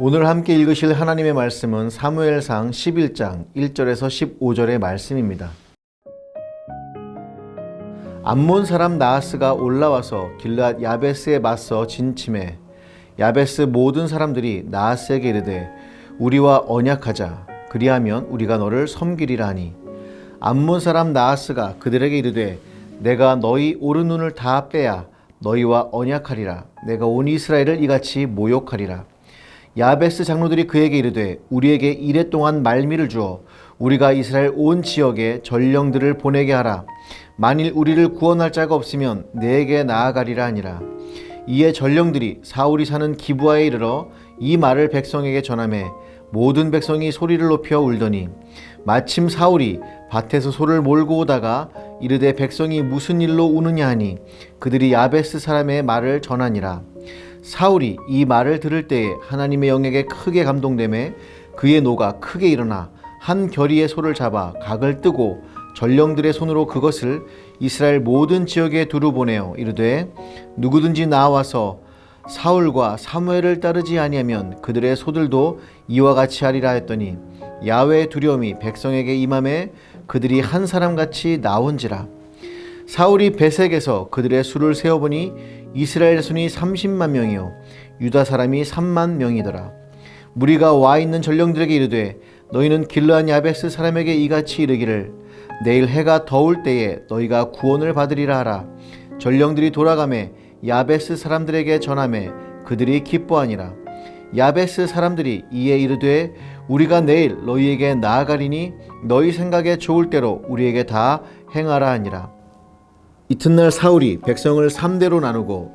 오늘 함께 읽으실 하나님의 말씀은 사무엘상 11장 1절에서 15절의 말씀입니다. 암몬 사람 나하스가 올라와서 길앗 야베스에 맞서 진침해 야베스 모든 사람들이 나하스에게 이르되 우리와 언약하자. 그리하면 우리가 너를 섬기리라 하니 암몬 사람 나하스가 그들에게 이르되 내가 너희 오른 눈을 다 빼야 너희와 언약하리라. 내가 온 이스라엘을 이같이 모욕하리라. 야베스 장로들이 그에게 이르되 우리에게 이레 동안 말미를 주어 우리가 이스라엘 온 지역에 전령들을 보내게 하라. 만일 우리를 구원할 자가 없으면 내게 나아가리라 하니라. 이에 전령들이 사울이 사는 기브아에 이르러 이 말을 백성에게 전하매 모든 백성이 소리를 높여 울더니 마침 사울이 밭에서 소를 몰고 오다가 이르되 백성이 무슨 일로 우느냐 하니 그들이 야베스 사람의 말을 전하니라. 사울이 이 말을 들을 때에 하나님의 영에게 크게 감동되매 그의 노가 크게 일어나 한 겨리의 소를 잡아 각을 뜨고 전령들의 손으로 그것을 이스라엘 모든 지역에 두루 보내어 이르되 누구든지 나와서 사울과 사무엘을 따르지 아니하면 그들의 소들도 이와 같이 하리라 했더니 야훼의 두려움이 백성에게 임함에 그들이 한 사람같이 나온지라. 사울이 베색에서 그들의 수를 세어보니 이스라엘 순이 30만 명이요 유다 사람이 3만 명이더라. 무리가 와 있는 전령들에게 이르되 너희는 길르앗 야베스 사람에게 이같이 이르기를 내일 해가 더울 때에 너희가 구원을 받으리라 하라. 전령들이 돌아가매 야베스 사람들에게 전하매 그들이 기뻐하니라. 야베스 사람들이 이에 이르되 우리가 내일 너희에게 나아가리니 너희 생각에 좋을 대로 우리에게 다 행하라 하니라. 이튿날 사울이 백성을 3대로 나누고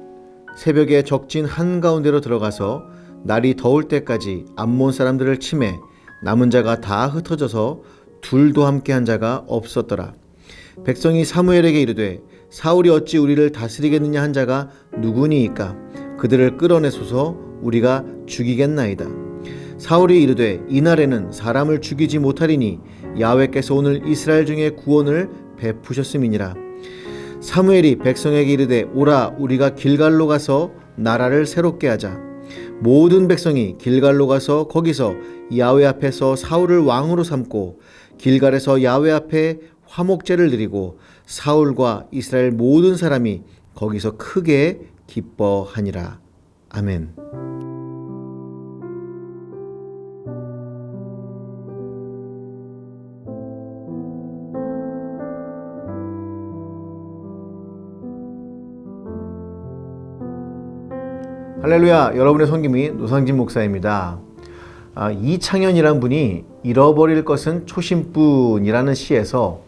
새벽에 적진 한가운데로 들어가서 날이 더울 때까지 암몬 사람들을 치매 남은 자가 다 흩어져서 둘도 함께 한 자가 없었더라. 백성이 사무엘에게 이르되 사울이 어찌 우리를 다스리겠느냐 한 자가 누구니이까 그들을 끌어내소서 우리가 죽이겠나이다. 사울이 이르되 이날에는 사람을 죽이지 못하리니 야훼께서 오늘 이스라엘 중에 구원을 베푸셨음이니라. 사무엘이 백성에게 이르되 오라 우리가 길갈로 가서 나라를 새롭게 하자. 모든 백성이 길갈로 가서 거기서 야훼 앞에서 사울을 왕으로 삼고 길갈에서 야훼 앞에 화목제를 드리고 사울과 이스라엘 모든 사람이 거기서 크게 기뻐하니라. 아멘. 할렐루야. 여러분의 성김이 노상진 목사입니다. 이창현이란 분이 잃어버릴 것은 초심뿐이라는 시에서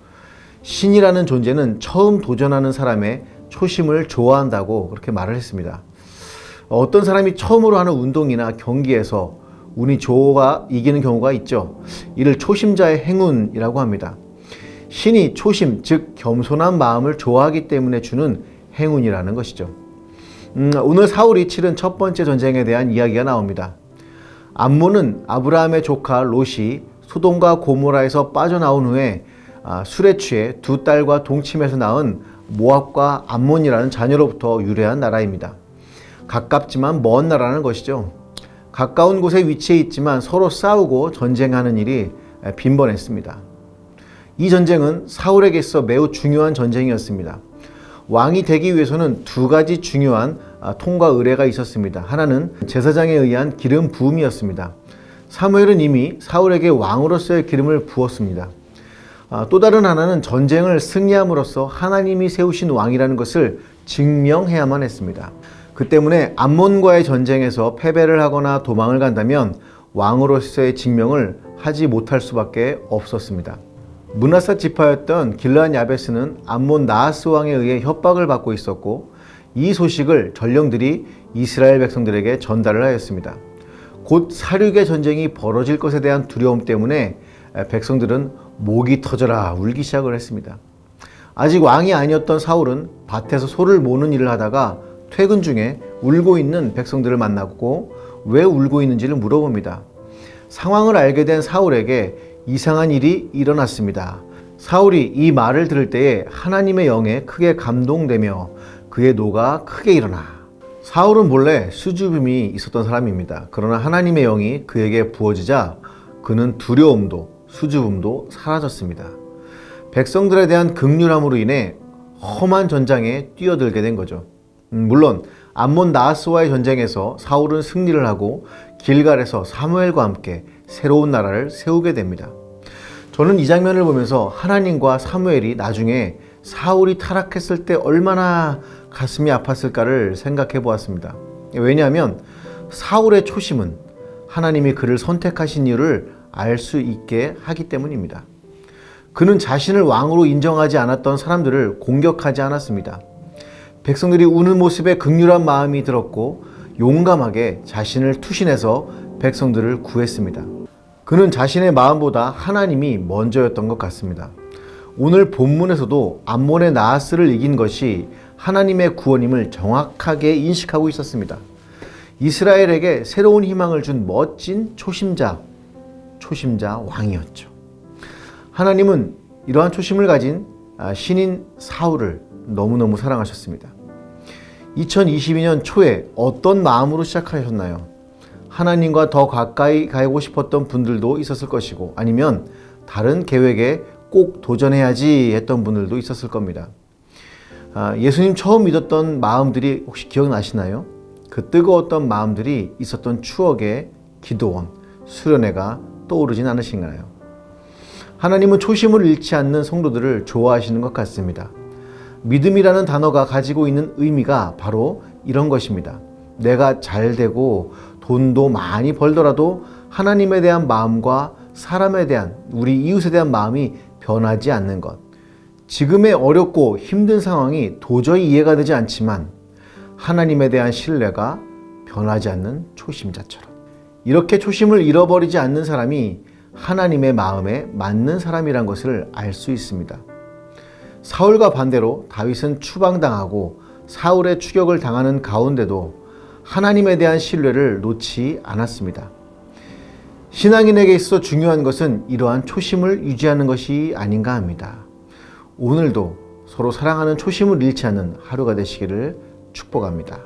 신이라는 존재는 처음 도전하는 사람의 초심을 좋아한다고 그렇게 말을 했습니다. 어떤 사람이 처음으로 하는 운동이나 경기에서 운이 좋아 이기는 경우가 있죠. 이를 초심자의 행운이라고 합니다. 신이 초심, 즉 겸손한 마음을 좋아하기 때문에 주는 행운이라는 것이죠. 오늘 사울이 치른 첫 번째 전쟁에 대한 이야기가 나옵니다. 암몬은 아브라함의 조카 롯이 소돔과 고모라에서 빠져나온 후에 술에 취해 두 딸과 동침해서 낳은 모압과 암몬이라는 자녀로부터 유래한 나라입니다. 가깝지만 먼 나라는 것이죠. 가까운 곳에 위치해 있지만 서로 싸우고 전쟁하는 일이 빈번했습니다. 이 전쟁은 사울에게 있어 매우 중요한 전쟁이었습니다. 왕이 되기 위해서는 두 가지 중요한 통과 의례가 있었습니다. 하나는 제사장에 의한 기름 부음이었습니다. 사무엘은 이미 사울에게 왕으로서의 기름을 부었습니다. 또 다른 하나는 전쟁을 승리함으로써 하나님이 세우신 왕이라는 것을 증명해야만 했습니다. 그 때문에 암몬과의 전쟁에서 패배를 하거나 도망을 간다면 왕으로서의 증명을 하지 못할 수밖에 없었습니다. 므낫사 지파였던 길르앗 야베스는 암몬 나하스 왕에 의해 협박을 받고 있었고 이 소식을 전령들이 이스라엘 백성들에게 전달을 하였습니다. 곧 사륙의 전쟁이 벌어질 것에 대한 두려움 때문에 백성들은 목이 터져라 울기 시작을 했습니다. 아직 왕이 아니었던 사울은 밭에서 소를 모는 일을 하다가 퇴근 중에 울고 있는 백성들을 만나고 왜 울고 있는지를 물어봅니다. 상황을 알게 된 사울에게 이상한 일이 일어났습니다. 사울이 이 말을 들을 때에 하나님의 영에 크게 감동되며 그의 노가 크게 일어나 사울은 본래 수줍음이 있었던 사람입니다. 그러나 하나님의 영이 그에게 부어지자 그는 두려움도 수줍음도 사라졌습니다. 백성들에 대한 긍휼함으로 인해 험한 전장에 뛰어들게 된 거죠. 물론 암몬 나하스와의 전쟁에서 사울은 승리를 하고 길갈에서 사무엘과 함께 새로운 나라를 세우게 됩니다. 저는 이 장면을 보면서 하나님과 사무엘이 나중에 사울이 타락했을 때 얼마나 가슴이 아팠을까를 생각해 보았습니다. 왜냐하면 사울의 초심은 하나님이 그를 선택하신 이유를 알 수 있게 하기 때문입니다. 그는 자신을 왕으로 인정하지 않았던 사람들을 공격하지 않았습니다. 백성들이 우는 모습에 긍휼한 마음이 들었고 용감하게 자신을 투신해서 백성들을 구했습니다. 그는 자신의 마음보다 하나님이 먼저였던 것 같습니다. 오늘 본문에서도 암몬의 나하스를 이긴 것이 하나님의 구원임을 정확하게 인식하고 있었습니다. 이스라엘에게 새로운 희망을 준 멋진 초심자 왕이었죠. 하나님은 이러한 초심을 가진 신인 사울을 너무너무 사랑하셨습니다. 2022년 초에 어떤 마음으로 시작하셨나요? 하나님과 더 가까이 가고 싶었던 분들도 있었을 것이고 아니면 다른 계획에 꼭 도전해야지 했던 분들도 있었을 겁니다. 예수님 처음 믿었던 마음들이 혹시 기억나시나요? 그 뜨거웠던 마음들이 있었던 추억의 기도원, 수련회가 떠오르진 않으신가요? 하나님은 초심을 잃지 않는 성도들을 좋아하시는 것 같습니다. 믿음이라는 단어가 가지고 있는 의미가 바로 이런 것입니다. 내가 잘 되고 돈도 많이 벌더라도 하나님에 대한 마음과 사람에 대한, 우리 이웃에 대한 마음이 변하지 않는 것. 지금의 어렵고 힘든 상황이 도저히 이해가 되지 않지만 하나님에 대한 신뢰가 변하지 않는 초심자처럼. 이렇게 초심을 잃어버리지 않는 사람이 하나님의 마음에 맞는 사람이란 것을 알 수 있습니다. 사울과 반대로 다윗은 추방당하고 사울의 추격을 당하는 가운데도 하나님에 대한 신뢰를 놓지 않았습니다. 신앙인에게 있어 중요한 것은 이러한 초심을 유지하는 것이 아닌가 합니다. 오늘도 서로 사랑하는 초심을 잃지 않는 하루가 되시기를 축복합니다.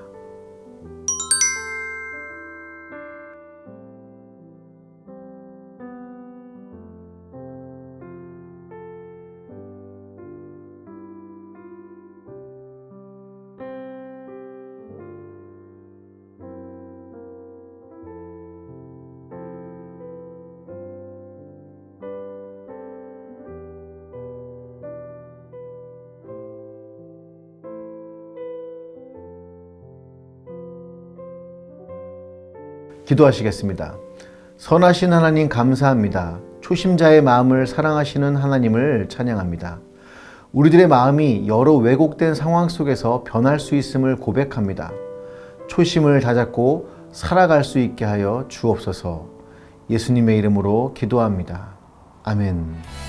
기도하시겠습니다. 선하신 하나님 감사합니다. 초심자의 마음을 사랑하시는 하나님을 찬양합니다. 우리들의 마음이 여러 왜곡된 상황 속에서 변할 수 있음을 고백합니다. 초심을 다잡고 살아갈 수 있게 하여 주옵소서. 예수님의 이름으로 기도합니다. 아멘.